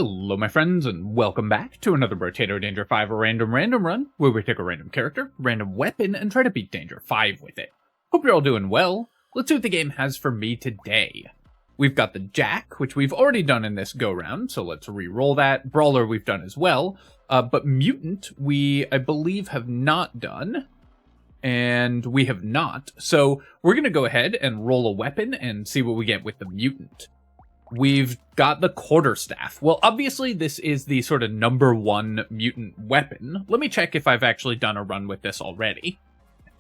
Hello my friends, and welcome back to another Brotato Danger 5 random run, where we take a random character, random weapon, and try to beat Danger 5 with it. Hope you're all doing well. Let's see what the game has for me today. We've got the Jack, which we've already done in this go-round, so let's re-roll that. Brawler we've done as well, but Mutant we, I believe, have not done. And we have not, so we're going to go ahead and roll a weapon and see what we get with the Mutant. We've got the Quarterstaff. Well, obviously this is the sort of #1 mutant weapon. Let me check if I've actually done a run with this already.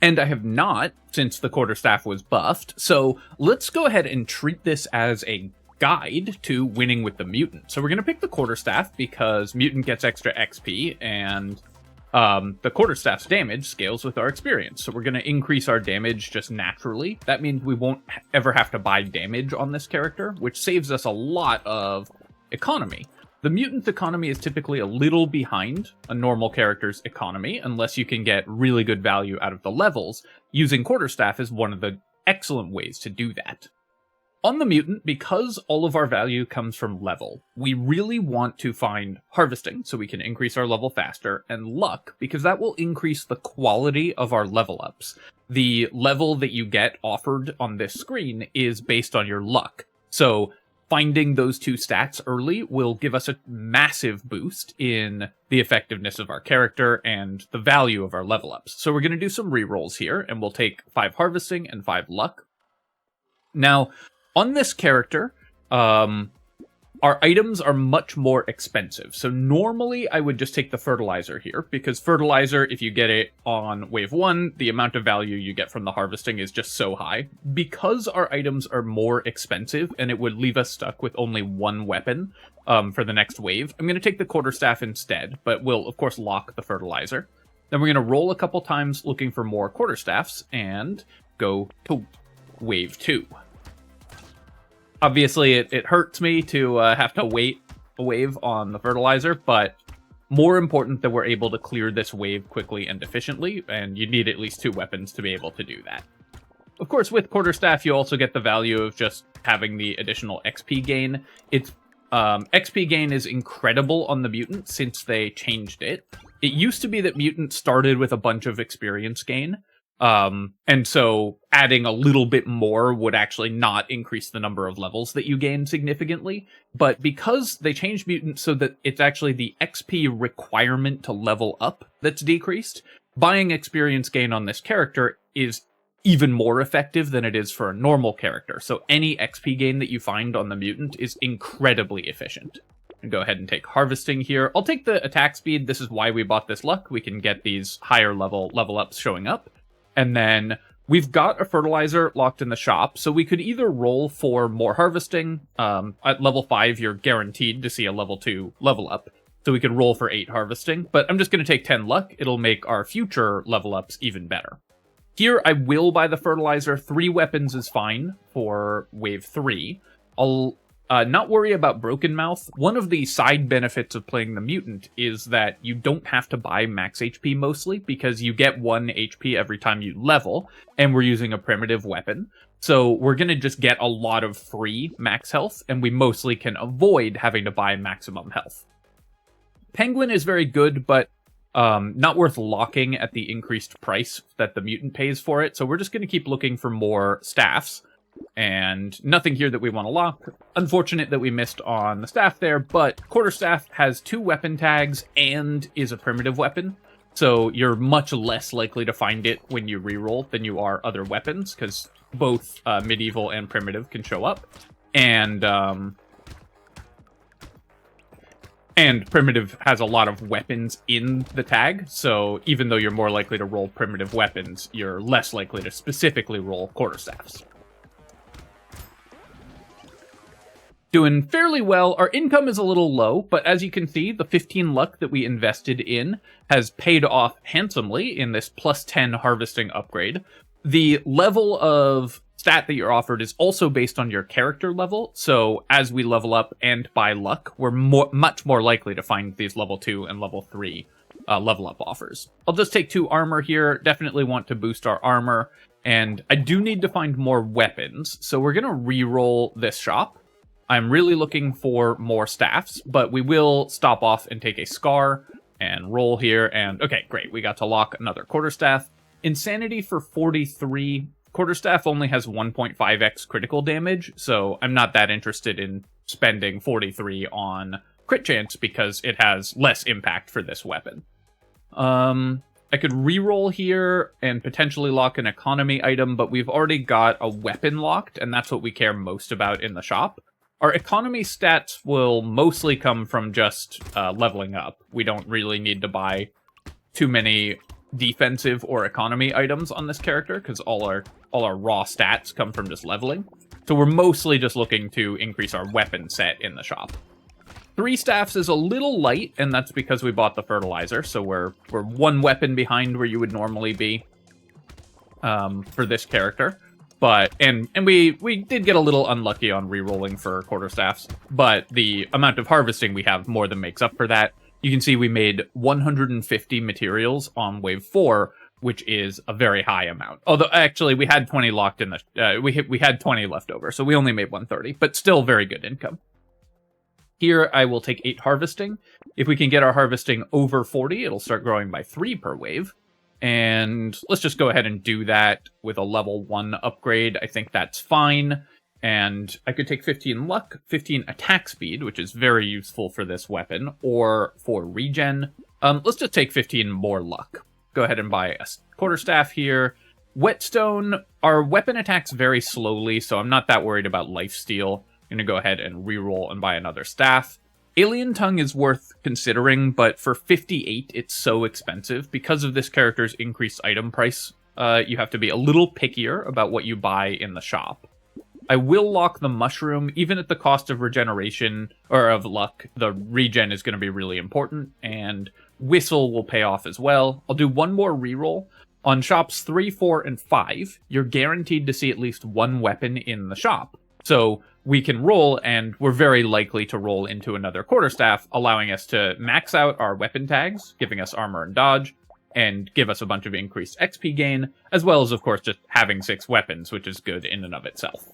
And I have not, since the Quarterstaff was buffed, so let's go ahead and treat this as a guide to winning with the Mutant. So we're going to pick the Quarterstaff because Mutant gets extra XP, and the Quarterstaff's damage scales with our experience, so we're going to increase our damage just naturally. That means we won't ever have to buy damage on this character, which saves us a lot of economy. The Mutant's economy is typically a little behind a normal character's economy, unless you can get really good value out of the levels. Using Quarterstaff is one of the excellent ways to do that. On the Mutant, because all of our value comes from level, we really want to find Harvesting so we can increase our level faster, and Luck because that will increase the quality of our level ups. The level that you get offered on this screen is based on your luck, so finding those two stats early will give us a massive boost in the effectiveness of our character and the value of our level ups. So we're going to do some rerolls here, and we'll take 5 Harvesting and 5 Luck. Now, on this character, our items are much more expensive. So normally I would just take the Fertilizer here, because Fertilizer, if you get it on wave 1, the amount of value you get from the Harvesting is just so high. Because our items are more expensive and it would leave us stuck with only one weapon for the next wave, I'm going to take the Quarterstaff instead, but we'll of course lock the Fertilizer. Then we're going to roll a couple times looking for more Quarterstaffs and go to wave 2. Obviously, it hurts me to have to wait a wave on the Fertilizer, but more important that we're able to clear this wave quickly and efficiently, and you need at least 2 weapons to be able to do that. Of course, with Quarterstaff, you also get the value of just having the additional XP gain. It's XP gain is incredible on the Mutant since they changed it. It used to be that Mutant started with a bunch of experience gain, and so adding a little bit more would actually not increase the number of levels that you gain significantly. But because they changed Mutant so that it's actually the XP requirement to level up that's decreased, buying experience gain on this character is even more effective than it is for a normal character. So any XP gain that you find on the Mutant is incredibly efficient. And go ahead and take Harvesting here. I'll take the attack speed. This is why we bought this Luck. We can get these higher level ups showing up. And then we've got a Fertilizer locked in the shop, so we could either roll for more Harvesting. At level 5, you're guaranteed to see a level 2 level up, so we could roll for 8 Harvesting. But I'm just going to take 10 Luck. It'll make our future level ups even better. Here, I will buy the Fertilizer. 3 weapons is fine for wave 3. I'll not worry about Broken Mouth. One of the side benefits of playing the Mutant is that you don't have to buy max HP mostly, because you get 1 HP every time you level, and we're using a primitive weapon. So we're going to just get a lot of free max health, and we mostly can avoid having to buy maximum health. Penguin is very good, but not worth locking at the increased price that the Mutant pays for it, so we're just going to keep looking for more staffs. And nothing here that we want to lock. Unfortunate that we missed on the staff there, but Quarterstaff has 2 weapon tags and is a primitive weapon, so you're much less likely to find it when you reroll than you are other weapons, because both medieval and primitive can show up. And primitive has a lot of weapons in the tag, so even though you're more likely to roll primitive weapons, you're less likely to specifically roll Quarterstaffs. Doing fairly well. Our income is a little low, but as you can see, the 15 Luck that we invested in has paid off handsomely in this plus 10 Harvesting upgrade. The level of stat that you're offered is also based on your character level, so as we level up and buy Luck, we're much more likely to find these level 2 and level 3 level up offers. I'll just take 2 armor here. Definitely want to boost our armor, and I do need to find more weapons, so we're going to re-roll this shop. I'm really looking for more staffs, but we will stop off and take a Scar and roll here. And okay, great. We got to lock another Quarterstaff. Insanity for 43. Quarterstaff only has 1.5x critical damage, so I'm not that interested in spending 43 on crit chance because it has less impact for this weapon. I could reroll here and potentially lock an economy item, but we've already got a weapon locked, and that's what we care most about in the shop. Our economy stats will mostly come from just leveling up. We don't really need to buy too many defensive or economy items on this character, because all our raw stats come from just leveling. So we're mostly just looking to increase our weapon set in the shop. 3 staffs is a little light, and that's because we bought the fertilizer, so we're 1 weapon behind where you would normally be for this character. But and we did get a little unlucky on rerolling for quarterstaffs, but the amount of harvesting we have more than makes up for that. You can see we made 150 materials on wave 4, which is a very high amount. Although actually we had 20 locked in the we had 20 left over, so we only made 130, but still very good income. Here I will take 8 harvesting. If we can get our harvesting over 40, it'll start growing by 3 per wave. And let's just go ahead and do that with a level 1 upgrade. I think that's fine. And I could take 15 luck, 15 attack speed, which is very useful for this weapon, or for regen. Let's just take 15 more luck. Go ahead and buy a quarterstaff here. Whetstone, our weapon attacks very slowly, so I'm not that worried about lifesteal. I'm going to go ahead and reroll and buy another staff. Alien Tongue is worth considering, but for 58, it's so expensive. Because of this character's increased item price, you have to be a little pickier about what you buy in the shop. I will lock the mushroom, even at the cost of regeneration, or of luck. The regen is going to be really important, and Whistle will pay off as well. I'll do one more reroll. On shops 3, 4, and 5, you're guaranteed to see at least 1 weapon in the shop. So we can roll, and we're very likely to roll into another quarterstaff, allowing us to max out our weapon tags, giving us armor and dodge, and give us a bunch of increased XP gain, as well as, of course, just having 6 weapons, which is good in and of itself.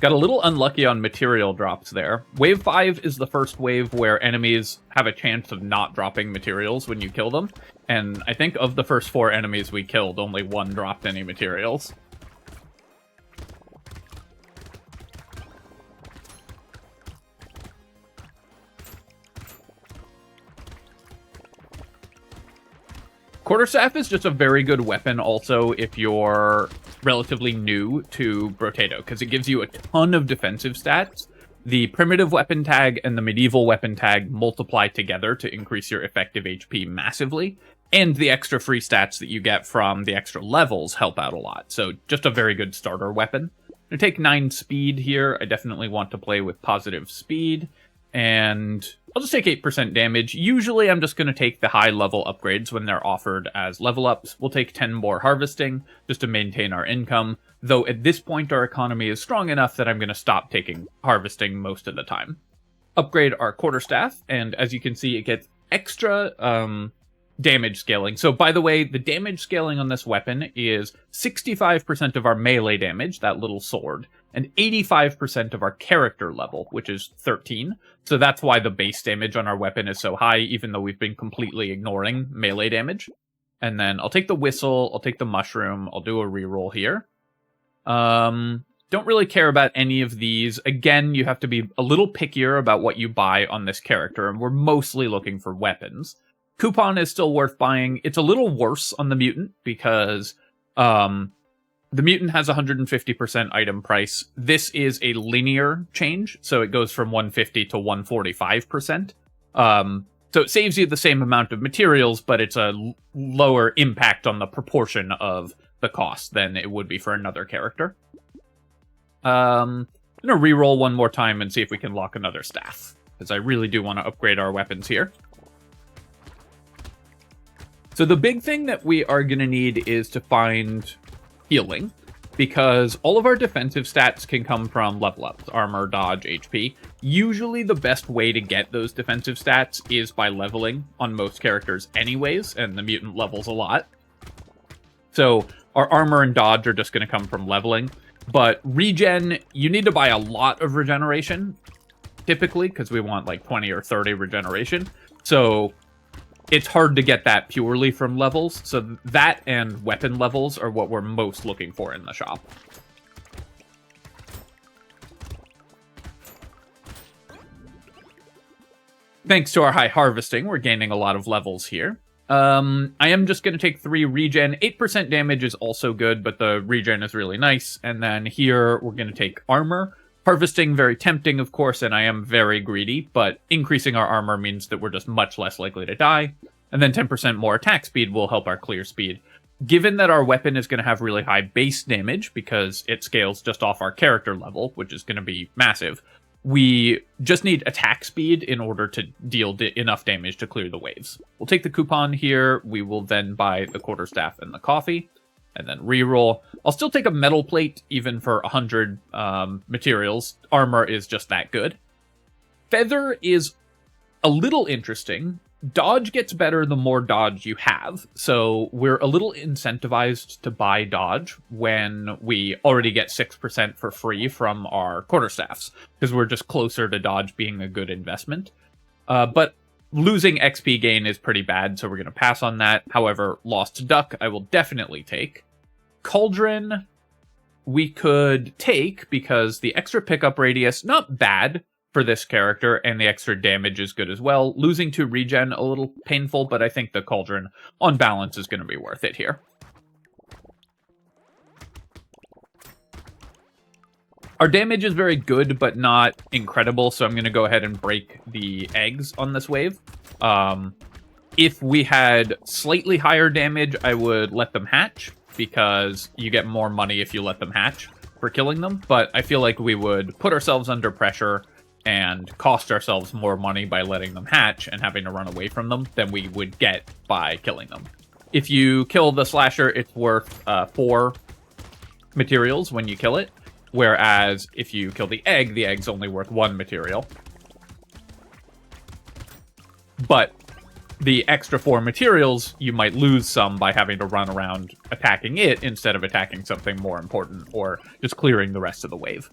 Got a little unlucky on material drops there. Wave 5 is the first wave where enemies have a chance of not dropping materials when you kill them. And I think of the first 4 enemies we killed, only 1 dropped any materials. Quarterstaff is just a very good weapon also if you're relatively new to Brotato, because it gives you a ton of defensive stats. The primitive weapon tag and the medieval weapon tag multiply together to increase your effective HP massively, and the extra free stats that you get from the extra levels help out a lot. So just a very good starter weapon. I'm going to take 9 speed here. I definitely want to play with positive speed, and I'll just take 8% damage. Usually I'm just going to take the high level upgrades when they're offered as level ups. We'll take 10 more harvesting just to maintain our income, though at this point our economy is strong enough that I'm going to stop taking harvesting most of the time. Upgrade our quarterstaff, and as you can see it gets extra damage scaling. So by the way, the damage scaling on this weapon is 65% of our melee damage, that little sword, and 85% of our character level, which is 13. So that's why the base damage on our weapon is so high, even though we've been completely ignoring melee damage. And then I'll take the whistle, I'll take the mushroom, I'll do a reroll here. Don't really care about any of these. Again, you have to be a little pickier about what you buy on this character, and we're mostly looking for weapons. Coupon is still worth buying. It's a little worse on the mutant because the mutant has 150% item price. This is a linear change, so it goes from 150 to 145%. So it saves you the same amount of materials, but it's a lower impact on the proportion of the cost than it would be for another character. I'm going to reroll one more time and see if we can lock another staff, because I really do want to upgrade our weapons here. So the big thing that we are going to need is to find healing, because all of our defensive stats can come from level ups, armor, dodge, HP. Usually the best way to get those defensive stats is by leveling on most characters anyways, and the mutant levels a lot. So our armor and dodge are just going to come from leveling. But regen, you need to buy a lot of regeneration, typically, because we want like 20 or 30 regeneration. So it's hard to get that purely from levels. So that and weapon levels are what we're most looking for in the shop. Thanks to our high harvesting, we're gaining a lot of levels here. I am just going to take 3 regen. 8% damage is also good, but the regen is really nice. And then here, we're going to take armor. Harvesting, very tempting, of course, and I am very greedy, but increasing our armor means that we're just much less likely to die. And then 10% more attack speed will help our clear speed. Given that our weapon is going to have really high base damage, because it scales just off our character level, which is going to be massive, we just need attack speed in order to deal enough damage to clear the waves. We'll take the coupon here. We will then buy the quarterstaff and the coffee, and then reroll. I'll still take a metal plate, even for 100 materials. Armor is just that good. Feather is a little interesting. Dodge gets better the more dodge you have, so we're a little incentivized to buy dodge when we already get 6% for free from our quarterstaffs, because we're just closer to dodge being a good investment. But losing XP gain is pretty bad, so we're going to pass on that. However, Lost Duck I will definitely take. Cauldron we could take, because the extra pickup radius, not bad for this character, and the extra damage is good as well. Losing to regen, a little painful, but I think the Cauldron, on balance, is going to be worth it here. Our damage is very good, but not incredible, so I'm going to go ahead and break the eggs on this wave. If we had slightly higher damage, I would let them hatch, because you get more money if you let them hatch for killing them, but I feel like we would put ourselves under pressure and cost ourselves more money by letting them hatch and having to run away from them than we would get by killing them. If you kill the slasher, it's worth 4 materials when you kill it, whereas if you kill the egg's only worth 1 material. But the extra 4 materials, you might lose some by having to run around attacking it instead of attacking something more important or just clearing the rest of the wave.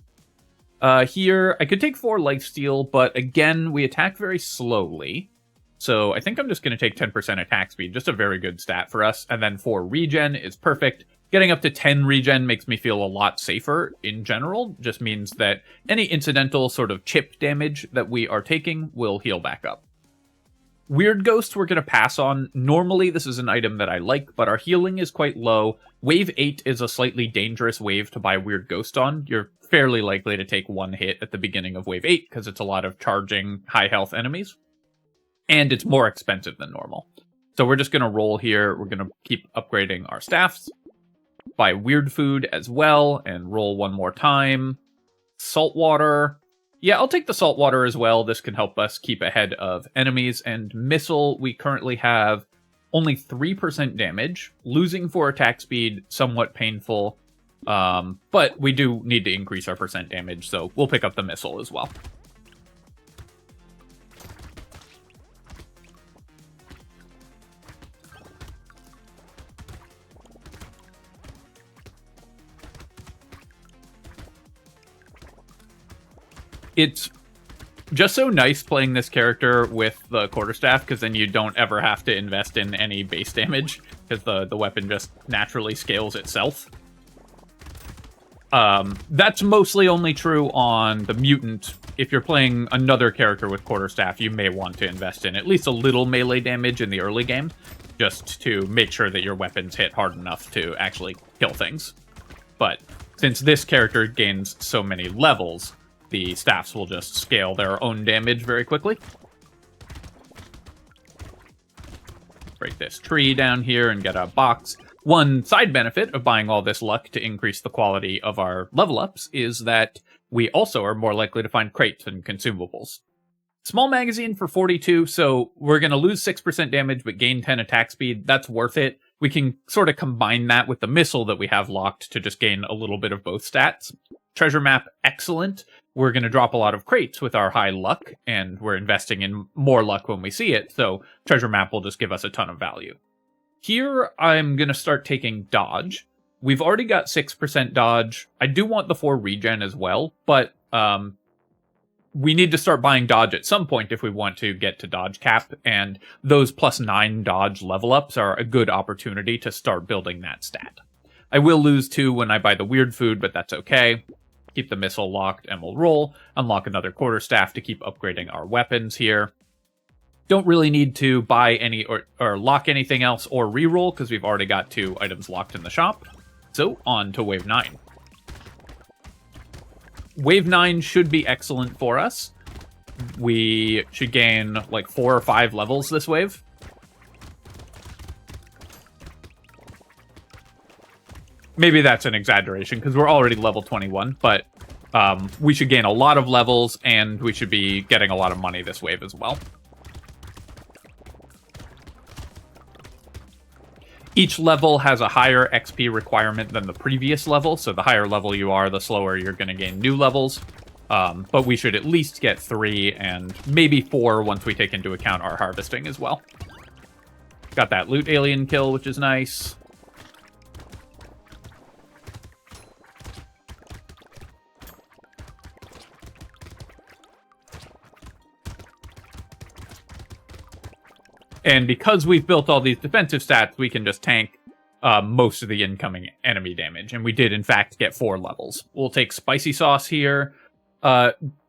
Here, I could take 4 lifesteal, but again, we attack very slowly. So I think I'm just going to take 10% attack speed, just a very good stat for us. And then 4 regen is perfect. Getting up to 10 regen makes me feel a lot safer in general. Just means that any incidental sort of chip damage that we are taking will heal back up. Weird Ghost we're going to pass on. Normally this is an item that I like, but our healing is quite low. Wave 8 is a slightly dangerous wave to buy Weird Ghost on. You're fairly likely to take 1 hit at the beginning of Wave 8, because it's a lot of charging high health enemies. And it's more expensive than normal. So we're just going to roll here. We're going to keep upgrading our staffs. Buy Weird Food as well, and roll 1 more time. Saltwater. Yeah, I'll take the saltwater as well. This can help us keep ahead of enemies. And Missile, we currently have only 3% damage. Losing 4 attack speed, somewhat painful. But we do need to increase our percent damage, so we'll pick up the Missile as well. It's just so nice playing this character with the quarterstaff, because then you don't ever have to invest in any base damage, because the weapon just naturally scales itself. That's mostly only true on the Mutant. If you're playing another character with quarterstaff, you may want to invest in at least a little melee damage in the early game, just to make sure that your weapons hit hard enough to actually kill things. But since this character gains so many levels, the staffs will just scale their own damage very quickly. Break this tree down here and get a box. One side benefit of buying all this luck to increase the quality of our level ups is that we also are more likely to find crates and consumables. Small magazine for 42, so we're going to lose 6% damage but gain 10 attack speed. That's worth it. We can sort of combine that with the missile that we have locked to just gain a little bit of both stats. Treasure map, excellent. We're going to drop a lot of crates with our high luck, and we're investing in more luck when we see it, so treasure map will just give us a ton of value. Here, I'm going to start taking dodge. We've already got 6% dodge. I do want the 4 regen as well, but we need to start buying dodge at some point if we want to get to dodge cap, and those +9 dodge level ups are a good opportunity to start building that stat. I will lose 2 when I buy the weird food, but that's okay. Keep the missile locked and we'll roll. Unlock another quarterstaff to keep upgrading our weapons here. Don't really need to buy any or lock anything else or reroll because we've already got 2 items locked in the shop. So on to wave 9. Wave 9 should be excellent for us. We should gain like 4 or 5 levels this wave. Maybe that's an exaggeration because we're already level 21, but we should gain a lot of levels and we should be getting a lot of money this wave as well. Each level has a higher XP requirement than the previous level, so the higher level you are, the slower you're going to gain new levels. But we should at least get 3 and maybe 4 once we take into account our harvesting as well. Got that loot alien kill, which is nice. And because we've built all these defensive stats, we can just tank most of the incoming enemy damage. And we did, in fact, get 4 levels. We'll take Spicy Sauce here.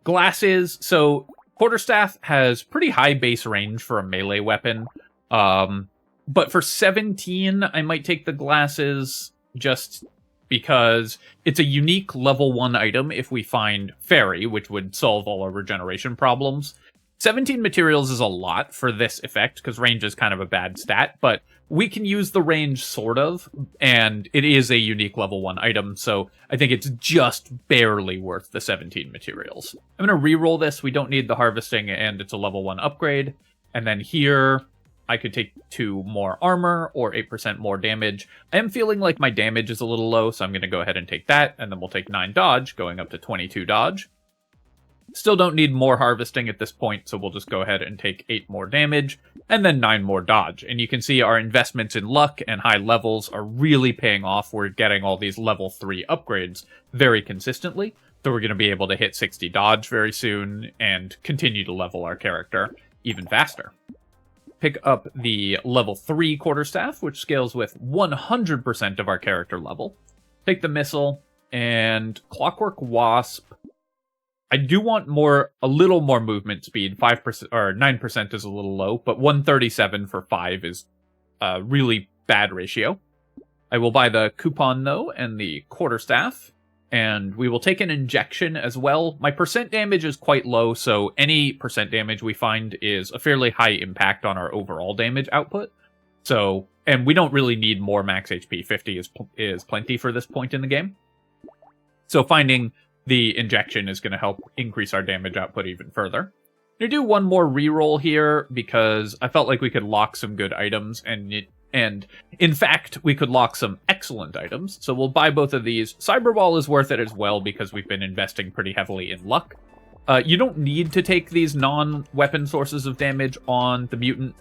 Glasses. So, Quarterstaff has pretty high base range for a melee weapon. But for 17, I might take the glasses just because it's a unique level 1 item if we find Fairy, which would solve all our regeneration problems. 17 materials is a lot for this effect, because range is kind of a bad stat, but we can use the range sort of, and it is a unique level 1 item, so I think it's just barely worth the 17 materials. I'm going to reroll this. We don't need the harvesting, and it's a level 1 upgrade. And then here, I could take 2 more armor, or 8% more damage. I am feeling like my damage is a little low, so I'm going to go ahead and take that, and then we'll take 9 dodge, going up to 22 dodge. Still don't need more harvesting at this point, so we'll just go ahead and take 8 more damage, and then 9 more dodge. And you can see our investments in luck and high levels are really paying off. We're getting all these level 3 upgrades very consistently, so we're going to be able to hit 60 dodge very soon, and continue to level our character even faster. Pick up the level 3 Quarterstaff, which scales with 100% of our character level. Take the missile, and Clockwork Wasp. I do want a little more movement speed. 5% or 9% is a little low, but 137 for 5 is a really bad ratio. I will buy the coupon though, and the Quarterstaff, and we will take an injection as well. My percent damage is quite low, so any percent damage we find is a fairly high impact on our overall damage output. So, and we don't really need more max HP. 50 is plenty for this point in the game. So finding the injection is going to help increase our damage output even further. I'm going to do one more reroll here because I felt like we could lock some good items, and in fact, we could lock some excellent items. So we'll buy both of these. Cyberball is worth it as well because we've been investing pretty heavily in luck. You don't need to take these non-weapon sources of damage on the mutant,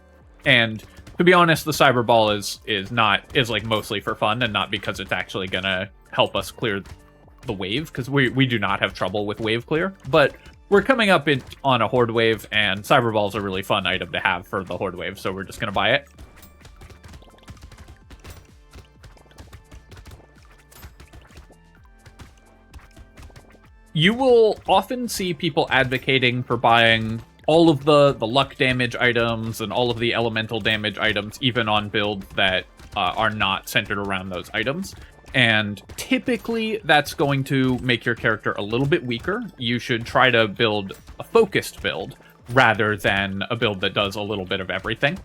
and to be honest, the Cyberball is like mostly for fun and not because it's actually going to help us clear the wave, because we do not have trouble with wave clear, but we're coming up on a horde wave, and Cyberball is a really fun item to have for the horde wave, so we're just going to buy it. You will often see people advocating for buying all of the luck damage items and all of the elemental damage items, even on builds that are not centered around those items. And typically, that's going to make your character a little bit weaker. You should try to build a focused build rather than a build that does a little bit of everything.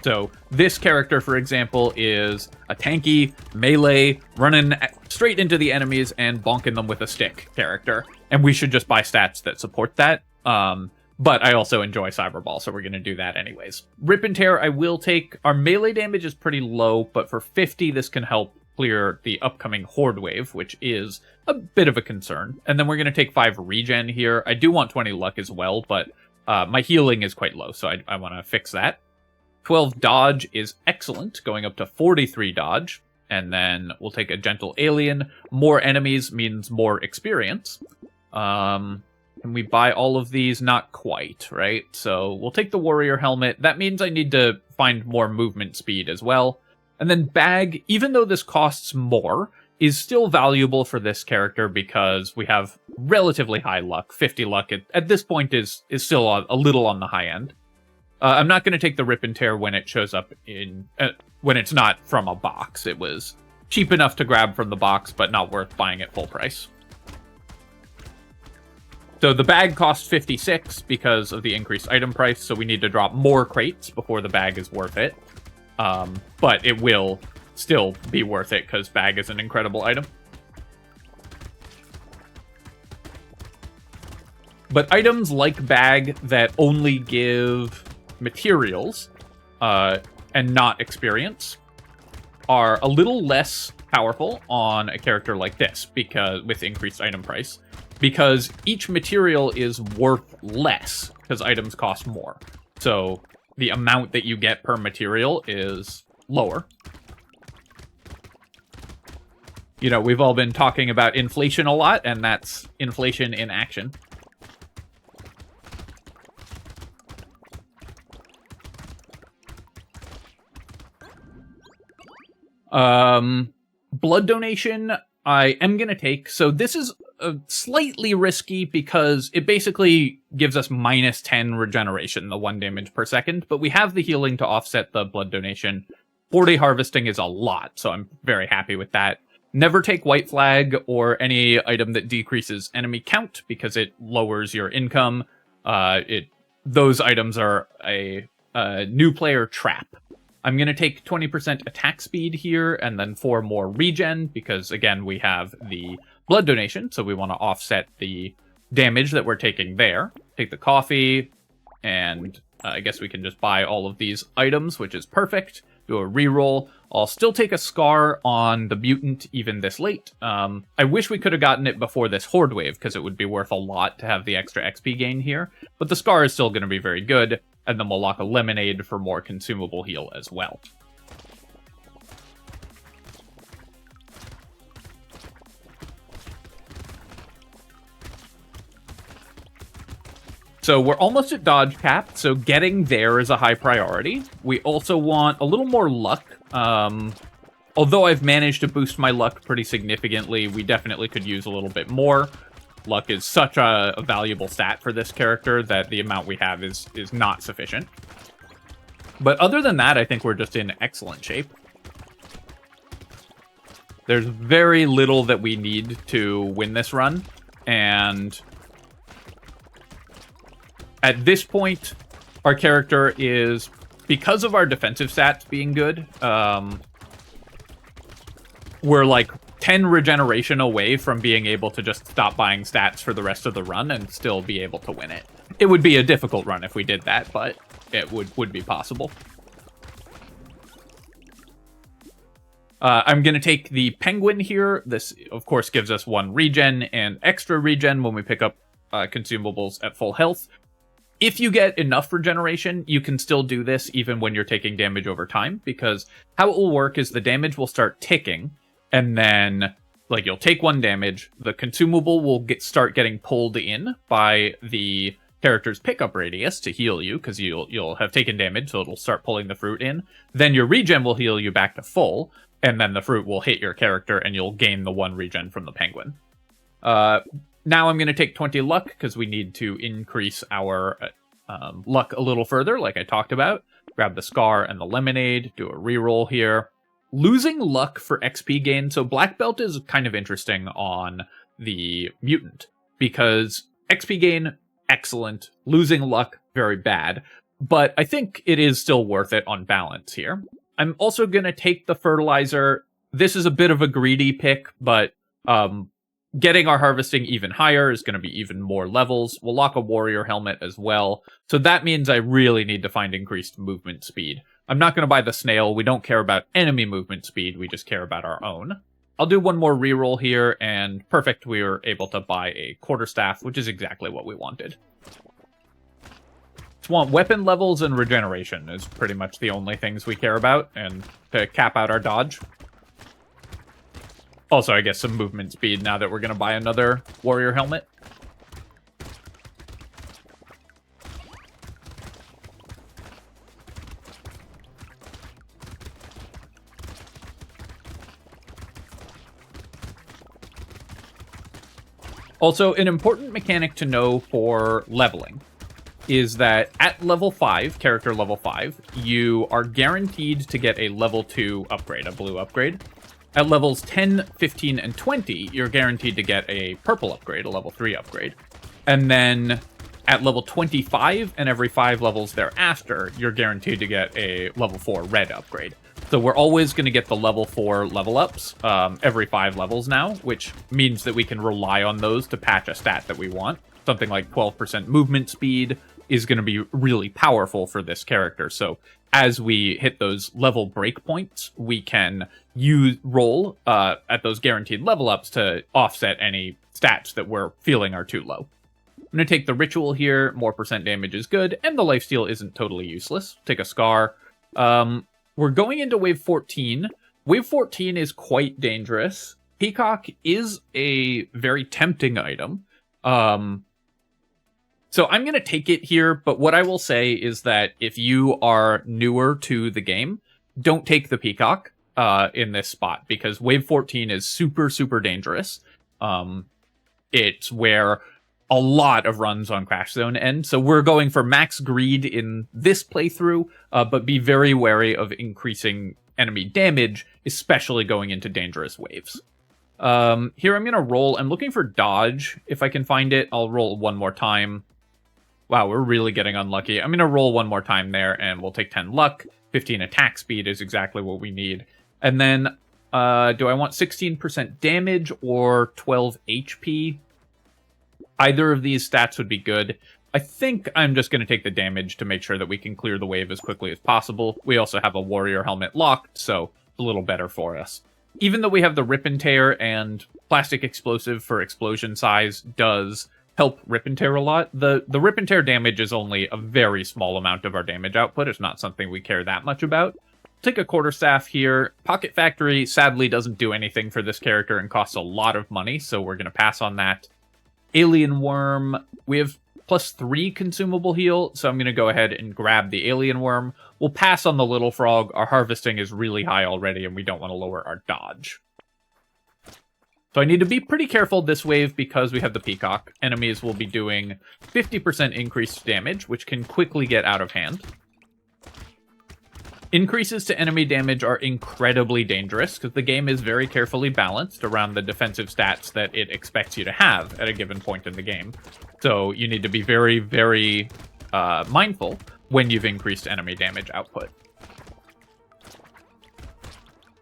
So this character, for example, is a tanky, melee, running straight into the enemies and bonking them with a stick character. And we should just buy stats that support that. But I also enjoy Cyberball, so we're going to do that anyways. Rip and Tear I will take. Our melee damage is pretty low, but for 50, this can help clear the upcoming Horde wave, which is a bit of a concern. And then we're going to take 5 regen here. I do want 20 luck as well, but my healing is quite low, so I want to fix that. 12 dodge is excellent, going up to 43 dodge. And then we'll take a gentle alien. More enemies means more experience. Can we buy all of these? Not quite, right? So we'll take the warrior helmet. That means I need to find more movement speed as well. And then bag, even though this costs more, is still valuable for this character because we have relatively high luck. 50 luck at this point is still a little on the high end. I'm not going to take the rip and tear when it shows up in... when it's not from a box. It was cheap enough to grab from the box, but not worth buying at full price. So the bag costs 56 because of the increased item price, so we need to drop more crates before the bag is worth it. But it will still be worth it because bag is an incredible item. But items like bag that only give materials and not experience are a little less powerful on a character like this because with increased item price, because each material is worth less because items cost more. So the amount that you get per material is lower. You know, we've all been talking about inflation a lot, and that's inflation in action. Blood donation, I am going to take. So this is slightly risky because it basically gives us minus 10 regeneration, the 1 damage per second, but we have the healing to offset the blood donation. 40 harvesting is a lot, so I'm very happy with that. Never take white flag or any item that decreases enemy count because it lowers your income. Those items are a new player trap. I'm going to take 20% attack speed here and then 4 more regen because, again, we have the blood donation, so we want to offset the damage that we're taking there. Take the coffee, and I guess we can just buy all of these items, which is perfect. Do a reroll. I'll still take a scar on the mutant even this late. I wish we could have gotten it before this horde wave because it would be worth a lot to have the extra XP gain here, but the scar is still going to be very good. And then we'll lock a lemonade for more consumable heal as well. So we're almost at dodge cap, so getting there is a high priority. We also want a little more luck. Although I've managed to boost my luck pretty significantly, we definitely could use a little bit more. Luck is such a valuable stat for this character that the amount we have is not sufficient. But other than that, I think we're just in excellent shape. There's very little that we need to win this run, and at this point, our character is, because of our defensive stats being good, we're like 10 regeneration away from being able to just stop buying stats for the rest of the run and still be able to win it. It would be a difficult run if we did that, but it would be possible. I'm going to take the penguin here. This, of course, gives us 1 regen and extra regen when we pick up consumables at full health. If you get enough regeneration, you can still do this even when you're taking damage over time, because how it will work is the damage will start ticking, and then, like, you'll take 1 damage, the consumable will start getting pulled in by the character's pickup radius to heal you, because you'll have taken damage, so it'll start pulling the fruit in. Then your regen will heal you back to full, and then the fruit will hit your character, and you'll gain the 1 regen from the penguin. Now I'm going to take 20 luck, because we need to increase our luck a little further, like I talked about. Grab the scar and the lemonade, do a reroll here. Losing luck for XP gain. So black belt is kind of interesting on the mutant, because XP gain, excellent. Losing luck, very bad. But I think it is still worth it on balance here. I'm also going to take the fertilizer. This is a bit of a greedy pick, but getting our harvesting even higher is going to be even more levels. We'll lock a warrior helmet as well. So that means I really need to find increased movement speed. I'm not going to buy the snail. We don't care about enemy movement speed. We just care about our own. I'll do 1 more reroll here, and perfect. We were able to buy a quarterstaff, which is exactly what we wanted. Just want weapon levels and regeneration is pretty much the only things we care about, and to cap out our dodge. Also, I guess some movement speed now that we're going to buy another warrior helmet. Also, an important mechanic to know for leveling is that at level 5, character level 5, you are guaranteed to get a level 2 upgrade, a blue upgrade. At levels 10, 15, and 20, you're guaranteed to get a purple upgrade, a level 3 upgrade. And then at level 25 and every 5 levels thereafter, you're guaranteed to get a level 4 red upgrade. So we're always going to get the level 4 level ups every 5 levels now, which means that we can rely on those to patch a stat that we want. Something like 12% movement speed is going to be really powerful for this character. So as we hit those level breakpoints, we can roll at those guaranteed level ups to offset any stats that we're feeling are too low. I'm going to take the ritual here. More percent damage is good, and the lifesteal isn't totally useless. Take a scar. We're going into wave 14. Wave 14 is quite dangerous. Peacock is a very tempting item. So I'm going to take it here, but what I will say is that if you are newer to the game, don't take the Peacock in this spot, because wave 14 is super, super dangerous. It's where a lot of runs on Crash Zone end, so we're going for max greed in this playthrough, but be very wary of increasing enemy damage, especially going into dangerous waves. Here I'm going to roll. I'm looking for dodge. If I can find it, I'll roll one more time. Wow, we're really getting unlucky. I'm going to roll one more time there, and we'll take 10 luck. 15 attack speed is exactly what we need. And then, do I want 16% damage or 12 HP? Either of these stats would be good. I think I'm just going to take the damage to make sure that we can clear the wave as quickly as possible. We also have a warrior helmet locked, so a little better for us. Even though we have the rip and tear, and plastic explosive for explosion size does help rip and tear a lot, the rip and tear damage is only a very small amount of our damage output. It's not something we care that much about. Take a quarterstaff here. Pocket Factory sadly doesn't do anything for this character and costs a lot of money, so we're going to pass on that. Alien Worm, we have +3 consumable heal, so I'm going to go ahead and grab the Alien Worm. We'll pass on the Little Frog. Our harvesting is really high already, and we don't want to lower our dodge. So I need to be pretty careful this wave because we have the Peacock. Enemies will be doing 50% increased damage, which can quickly get out of hand. Increases to enemy damage are incredibly dangerous because the game is very carefully balanced around the defensive stats that it expects you to have at a given point in the game. So you need to be very, very mindful when you've increased enemy damage output.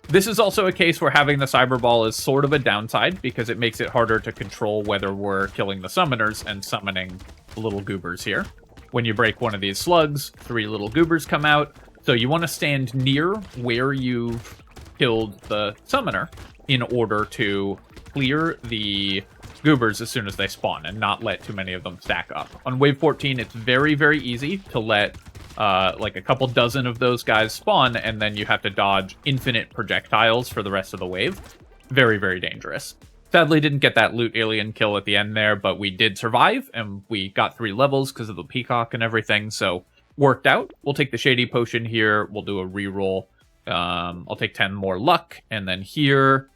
This is also a case where having the Cyber Ball is sort of a downside because it makes it harder to control whether we're killing the summoners and summoning the little goobers here. When you break one of these slugs, 3 little goobers come out. So you want to stand near where you've killed the summoner in order to clear the goobers as soon as they spawn and not let too many of them stack up. On wave 14, it's very, very easy to let like a couple dozen of those guys spawn, and then you have to dodge infinite projectiles for the rest of the wave. Very, very dangerous. Sadly, didn't get that loot alien kill at the end there, but we did survive, and we got 3 levels because of the Peacock and everything, so worked out. We'll take the Shady Potion here. We'll do a reroll. I'll take 10 more luck, and then here,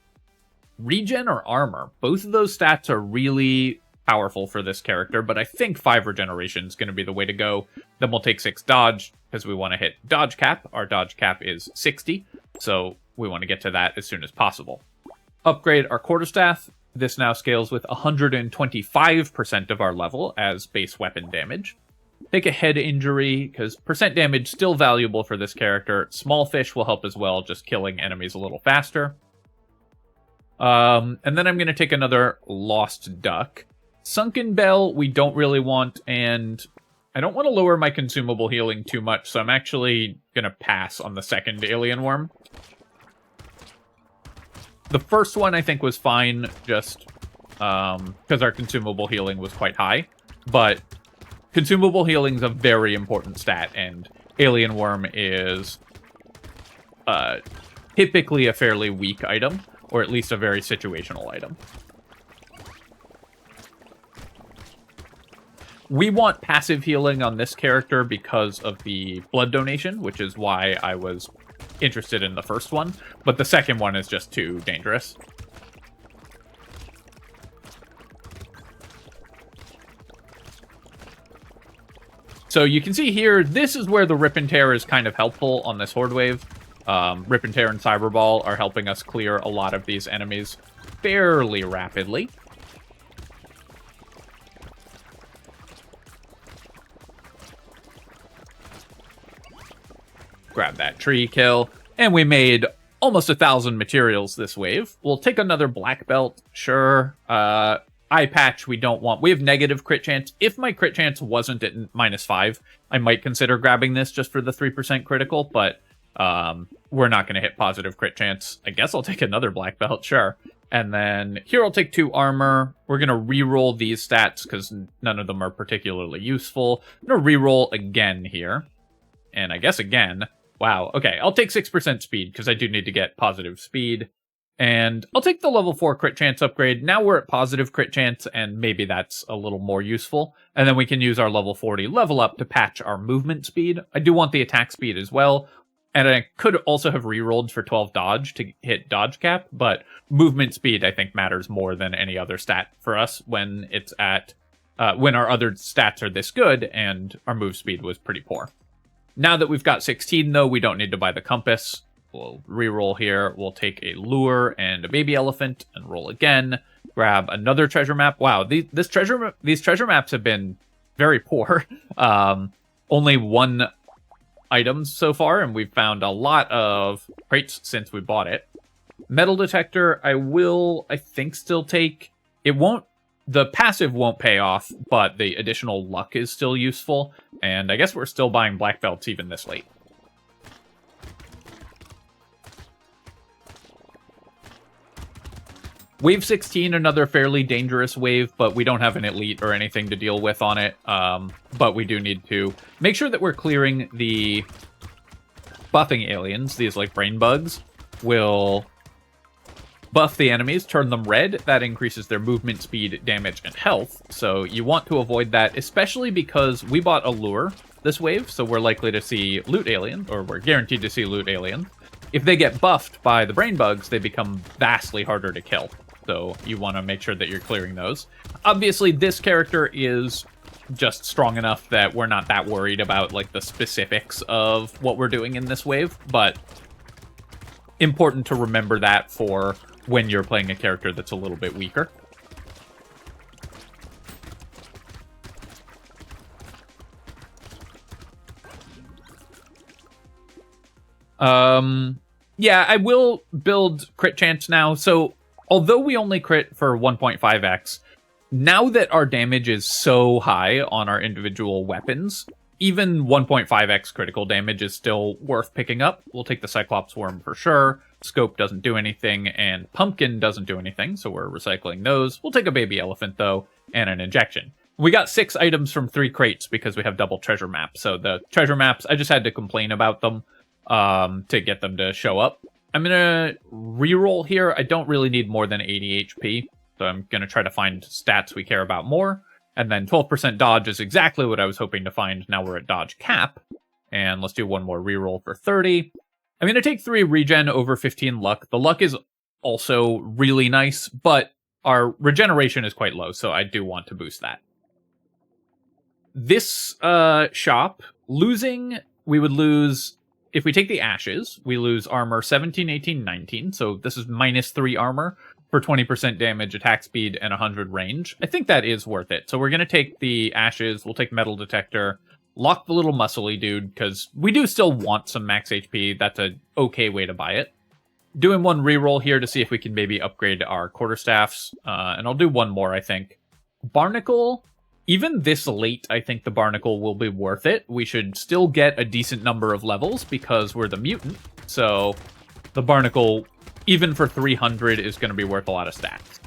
regen or armor. Both of those stats are really powerful for this character, but I think 5 regeneration is going to be the way to go. Then we'll take 6 dodge, because we want to hit dodge cap. Our dodge cap is 60, so we want to get to that as soon as possible. Upgrade our quarterstaff. This now scales with 125% of our level as base weapon damage. Take a head injury, because percent damage still valuable for this character. Small fish will help as well, just killing enemies a little faster. And then I'm going to take another Lost Duck. Sunken Bell we don't really want, and I don't want to lower my consumable healing too much, so I'm actually going to pass on the second Alien Worm. The first one I think was fine, just because our consumable healing was quite high, but consumable healing's a very important stat, and Alien Worm is typically a fairly weak item, or at least a very situational item. We want passive healing on this character because of the blood donation, which is why I was interested in the first one, but the second one is just too dangerous. So you can see here, this is where the Rip and Tear is kind of helpful on this Horde wave. Rip and Tear and Cyberball are helping us clear a lot of these enemies fairly rapidly. Grab that tree kill, and we made almost 1,000 materials this wave. We'll take another black belt, sure. Eye patch we don't want. We have negative crit chance. If my crit chance wasn't at -5, I might consider grabbing this just for the 3% critical, but we're not going to hit positive crit chance. I guess I'll take another black belt, sure. And then here I'll take 2 armor. We're going to reroll these stats because none of them are particularly useful. I'm going to reroll again here. And I guess again. Wow, okay, I'll take 6% speed because I do need to get positive speed. And I'll take the level 4 crit chance upgrade. Now we're at positive crit chance, and maybe that's a little more useful. And then we can use our level 40 level up to patch our movement speed. I do want the attack speed as well. And I could also have rerolled for 12 dodge to hit dodge cap, but movement speed I think matters more than any other stat for us when it's at when our other stats are this good and our move speed was pretty poor. Now that we've got 16, though, we don't need to buy the compass. We'll reroll here. We'll take a lure and a baby elephant and roll again. Grab another treasure map. Wow, these treasure maps have been very poor. Only 1 item so far, and we've found a lot of crates since we bought it. Metal detector, I think, still take. It won't. The passive won't pay off, but the additional luck is still useful, and I guess we're still buying black belts even this late. Wave 16, another fairly dangerous wave, but we don't have an elite or anything to deal with on it, but we do need to make sure that we're clearing the buffing aliens. These, like, brain bugs will buff the enemies, turn them red. That increases their movement, speed, damage, and health. So you want to avoid that, especially because we bought a lure this wave, so we're likely to see loot alien, or we're guaranteed to see loot alien. If they get buffed by the brain bugs, they become vastly harder to kill. So you want to make sure that you're clearing those. Obviously, this character is just strong enough that we're not that worried about, like, the specifics of what we're doing in this wave, but important to remember that for when you're playing a character that's a little bit weaker. Yeah, I will build crit chance now. So, although we only crit for 1.5x, now that our damage is so high on our individual weapons, even 1.5x critical damage is still worth picking up. We'll take the Cyclops Worm for sure. Scope doesn't do anything, and Pumpkin doesn't do anything, so we're recycling those. We'll take a baby elephant, though, and an injection. We got 6 items from 3 crates because we have double treasure maps. So the treasure maps, I just had to complain about them to get them to show up. I'm going to reroll here. I don't really need more than 80 HP, so I'm going to try to find stats we care about more. And then 12% dodge is exactly what I was hoping to find. Now we're at dodge cap. And let's do one more reroll for 30. I'm going to take 3 regen over 15 luck. The luck is also really nice, but our regeneration is quite low, so I do want to boost that. This shop, we would lose, if we take the ashes, we lose armor 17, 18, 19, so this is -3 armor for 20% damage, attack speed, and 100 range. I think that is worth it. So we're going to take the ashes, we'll take metal detector, lock the little muscly dude, because we do still want some max HP. That's an okay way to buy it. Doing one reroll here to see if we can maybe upgrade our quarterstaffs, and I'll do one more, I think. Barnacle, even this late, I think the Barnacle will be worth it. We should still get a decent number of levels because we're the mutant, so the Barnacle, even for 300, is going to be worth a lot of stats.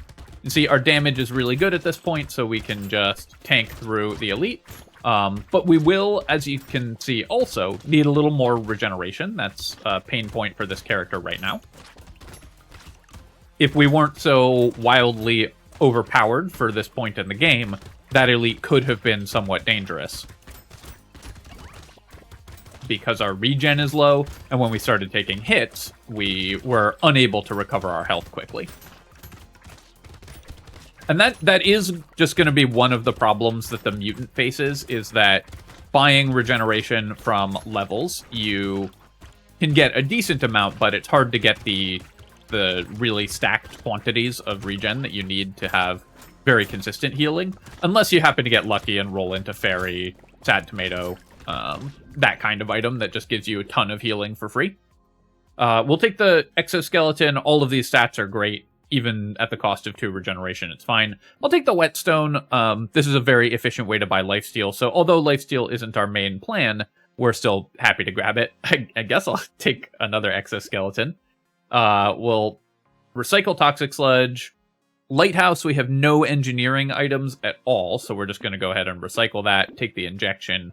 You see, our damage is really good at this point, so we can just tank through the elite. But we will, as you can see, also need a little more regeneration. That's a pain point for this character right now. If we weren't so wildly overpowered for this point in the game, that elite could have been somewhat dangerous. Because our regen is low, and when we started taking hits, we were unable to recover our health quickly. And that is just going to be one of the problems that the mutant faces, is that buying regeneration from levels, you can get a decent amount, but it's hard to get the really stacked quantities of regen that you need to have very consistent healing, unless you happen to get lucky and roll into Fairy, Sad Tomato, that kind of item that just gives you a ton of healing for free. We'll take the Exoskeleton. All of these stats are great, even at the cost of 2 regeneration. It's fine. I'll take the Whetstone. This is a very efficient way to buy lifesteal, so although lifesteal isn't our main plan, we're still happy to grab it. I guess I'll take another Exoskeleton. We'll recycle Toxic Sludge. Lighthouse, we have no engineering items at all, so we're just going to go ahead and recycle that, take the injection.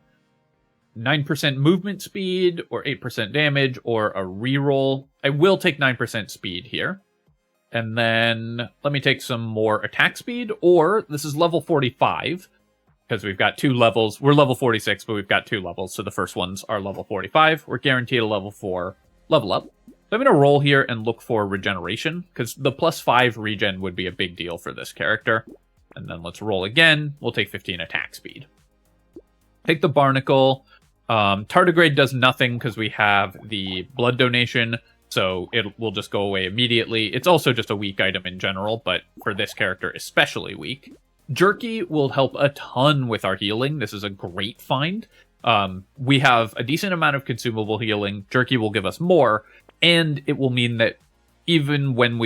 9% movement speed, or 8% damage, or a reroll. I will take 9% speed here. And then let me take some more attack speed, or this is level 45, because we've got 2 levels. We're level 46, but we've got 2 levels, so the first ones are level 45. We're guaranteed a level 4 level up. So I'm going to roll here and look for regeneration, because the +5 regen would be a big deal for this character. And then let's roll again. We'll take 15 attack speed. Take the Barnacle. Tardigrade does nothing because we have the blood donation, so it will just go away immediately. It's also just a weak item in general, but for this character especially weak. Jerky will help a ton with our healing. This is a great find. We have a decent amount of consumable healing. Jerky will give us more, and it will mean that even when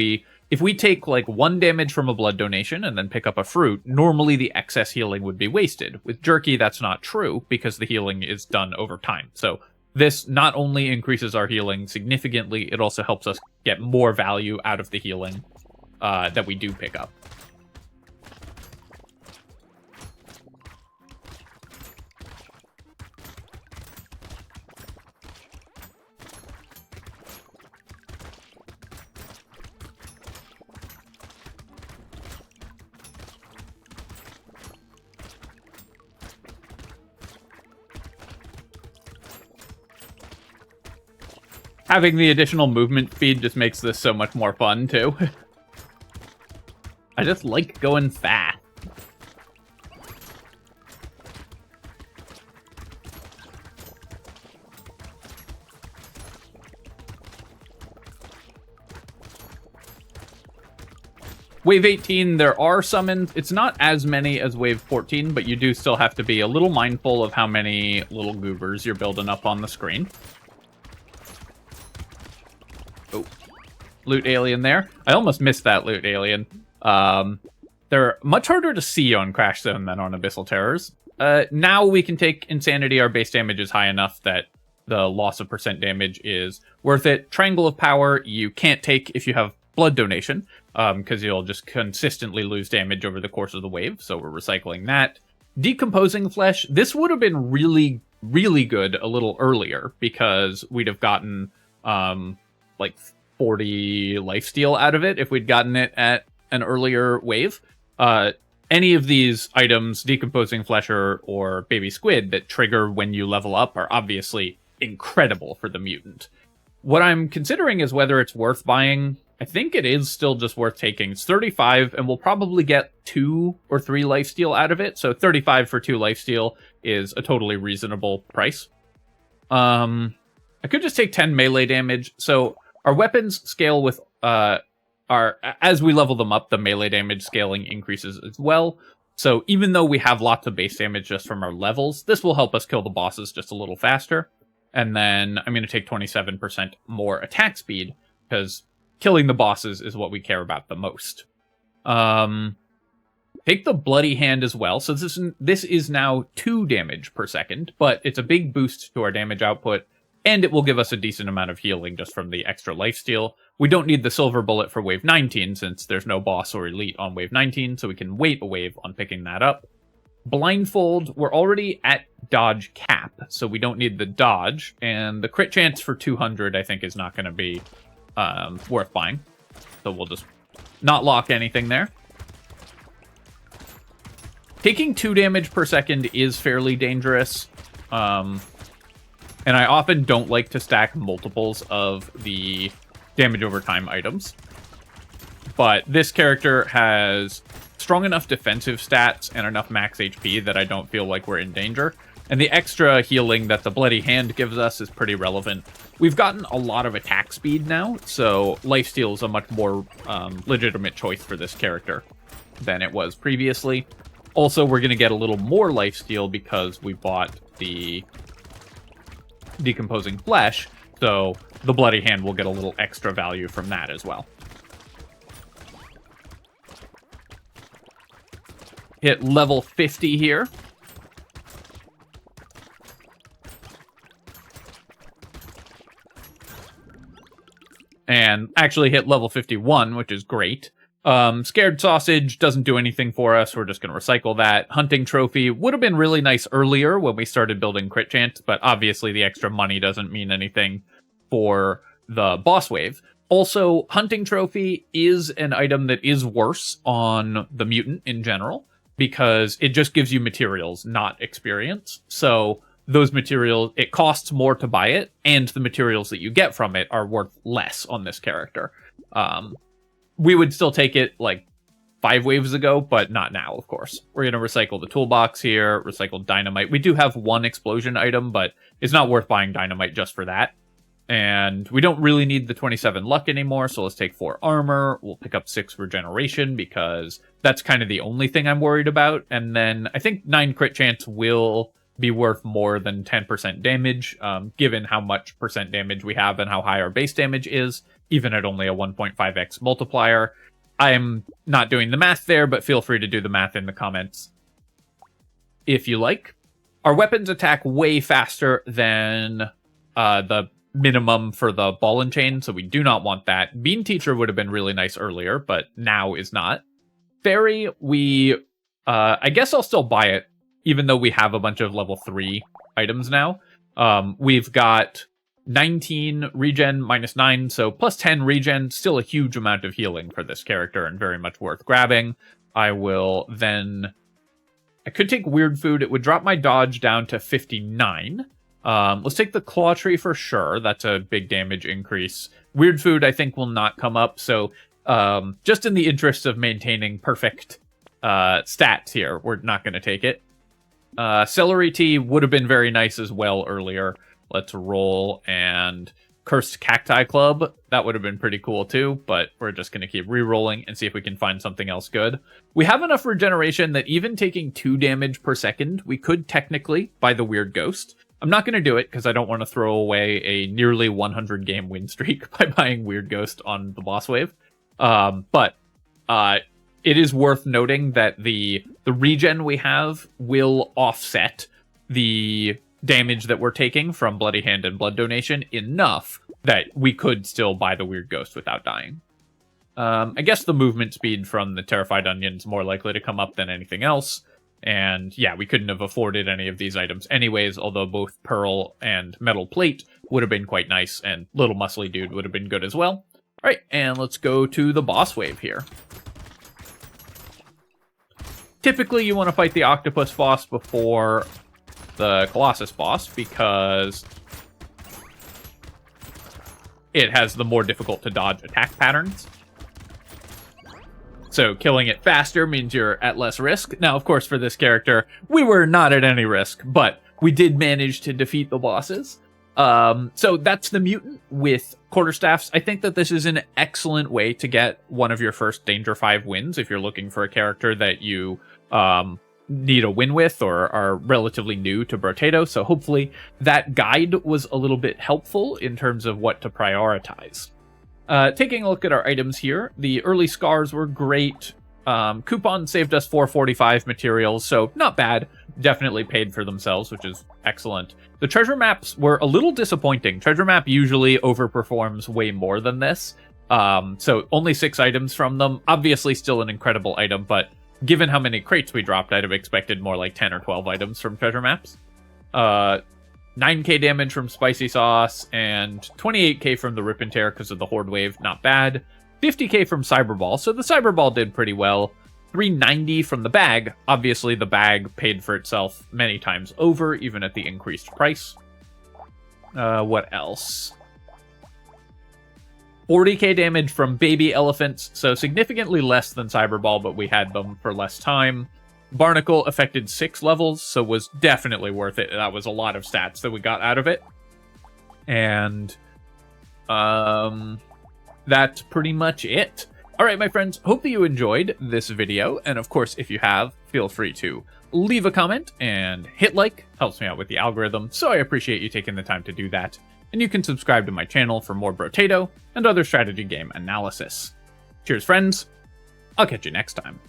if we take like 1 damage from a blood donation and then pick up a fruit, normally the excess healing would be wasted. With Jerky, that's not true because the healing is done over time. So this not only increases our healing significantly, it also helps us get more value out of the healing that we do pick up. Having the additional movement speed just makes this so much more fun, too. I just like going fast. Wave 18, there are summons. It's not as many as Wave 14, but you do still have to be a little mindful of how many little goobers you're building up on the screen. Oh, loot alien there. I almost missed that loot alien. They're much harder to see on Crash Zone than on Abyssal Terrors. Now we can take Insanity. Our base damage is high enough that the loss of % damage is worth it. Triangle of Power, you can't take if you have blood donation, because you'll just consistently lose damage over the course of the wave, so we're recycling that. Decomposing Flesh, this would have been really, really good a little earlier, because we'd have gotten like 40 lifesteal out of it if we'd gotten it at an earlier wave. Any of these items, Decomposing Flesh or Baby Squid, that trigger when you level up are obviously incredible for the mutant. What I'm considering is whether it's worth buying. I think it is still just worth taking. It's 35, and we'll probably get 2 or 3 lifesteal out of it, so 35 for 2 lifesteal is a totally reasonable price. I could just take 10 melee damage, so our weapons scale with as we level them up, the melee damage scaling increases as well. So even though we have lots of base damage just from our levels, this will help us kill the bosses just a little faster. And then I'm going to take 27% more attack speed, because killing the bosses is what we care about the most. Take the Bloody Hand as well. So this is now 2 damage per second, but it's a big boost to our damage output, and it will give us a decent amount of healing just from the extra lifesteal. We don't need the Silver Bullet for Wave 19, since there's no boss or elite on Wave 19, so we can wait a wave on picking that up. Blindfold, we're already at dodge cap, so we don't need the dodge. And the crit chance for 200, I think, is not going to be worth buying. So we'll just not lock anything there. Taking 2 damage per second is fairly dangerous. And I often don't like to stack multiples of the damage over time items. But this character has strong enough defensive stats and enough max HP that I don't feel like we're in danger. And the extra healing that the Bloody Hand gives us is pretty relevant. We've gotten a lot of attack speed now, so lifesteal is a much more legitimate choice for this character than it was previously. Also, we're going to get a little more lifesteal because we bought the Decomposing Flesh, so the Bloody Hand will get a little extra value from that as well. Hit level 50 here. And actually hit level 51, which is great. Scared Sausage doesn't do anything for us. We're just going to recycle that. Hunting Trophy would have been really nice earlier when we started building crit chance, but obviously the extra money doesn't mean anything for the boss wave. Also, Hunting Trophy is an item that is worse on the Mutant in general, because it just gives you materials, not experience. So those materials, it costs more to buy it, and the materials that you get from it are worth less on this character. We would still take it like 5 waves ago, but not now, of course. We're going to recycle the toolbox here, recycle dynamite. We do have 1 explosion item, but it's not worth buying dynamite just for that. And we don't really need the 27 luck anymore, so let's take 4 armor. We'll pick up 6 regeneration, because that's kind of the only thing I'm worried about. And then I think 9 crit chance will be worth more than 10% damage, given how much percent damage we have and how high our base damage is, even at only a 1.5x multiplier. I'm not doing the math there, but feel free to do the math in the comments if you like. Our weapons attack way faster than the minimum for the ball and chain, so we do not want that. Bean Teacher would have been really nice earlier, but now is not. Fairy, I guess I'll still buy it, even though we have a bunch of level 3 items now. We've got 19 regen, minus 9, so plus 10 regen, still a huge amount of healing for this character and very much worth grabbing. I could take Weird Food. It would drop my dodge down to 59. Let's take the Claw Tree for sure. That's a big damage increase. Weird Food, I think, will not come up, so just in the interest of maintaining perfect stats here, we're not going to take it. Celery Tea would have been very nice as well earlier. Let's roll, and Cursed Cacti Club, that would have been pretty cool too, but we're just going to keep re-rolling and see if we can find something else good. We have enough regeneration that even taking 2 damage per second, we could technically buy the Weird Ghost. I'm not going to do it because I don't want to throw away a nearly 100 game win streak by buying Weird Ghost on the boss wave. But it is worth noting that the regen we have will offset the damage that we're taking from Bloody Hand and Blood Donation enough that we could still buy the Weird Ghost without dying. I guess the movement speed from the Terrified Onion is more likely to come up than anything else. And yeah, we couldn't have afforded any of these items anyways, although both Pearl and Metal Plate would have been quite nice, and Little Muscly Dude would have been good as well. Alright, and let's go to the boss wave here. Typically, you want to fight the Octopus boss before the Colossus boss, because it has the more difficult to dodge attack patterns. So killing it faster means you're at less risk. Now, of course, for this character, we were not at any risk, but we did manage to defeat the bosses. So that's the Mutant with Quarterstaffs. I think that this is an excellent way to get one of your first Danger 5 wins if you're looking for a character that you need a win with or are relatively new to Brotato. So hopefully that guide was a little bit helpful in terms of what to prioritize. Taking a look at our items here, the early scars were great. Coupon saved us 445 materials, so not bad. Definitely paid for themselves, which is excellent. The treasure maps were a little disappointing. Treasure map usually overperforms way more than this. So only 6 items from them. Obviously still an incredible item, but given how many crates we dropped, I'd have expected more like 10 or 12 items from treasure maps. 9k damage from Spicy Sauce, and 28k from the Rip and Tear because of the Horde Wave, not bad. 50k from Cyberball, so the Cyberball did pretty well. 390 from the bag. Obviously, the bag paid for itself many times over, even at the increased price. What else? 40k damage from Baby Elephants, so significantly less than Cyberball, but we had them for less time. Barnacle affected 6 levels, so was definitely worth it. That was a lot of stats that we got out of it. And that's pretty much it. Alright, my friends, hope that you enjoyed this video, and of course, if you have, feel free to leave a comment and hit like. Helps me out with the algorithm, so I appreciate you taking the time to do that. And you can subscribe to my channel for more Brotato and other strategy game analysis. Cheers, friends. I'll catch you next time.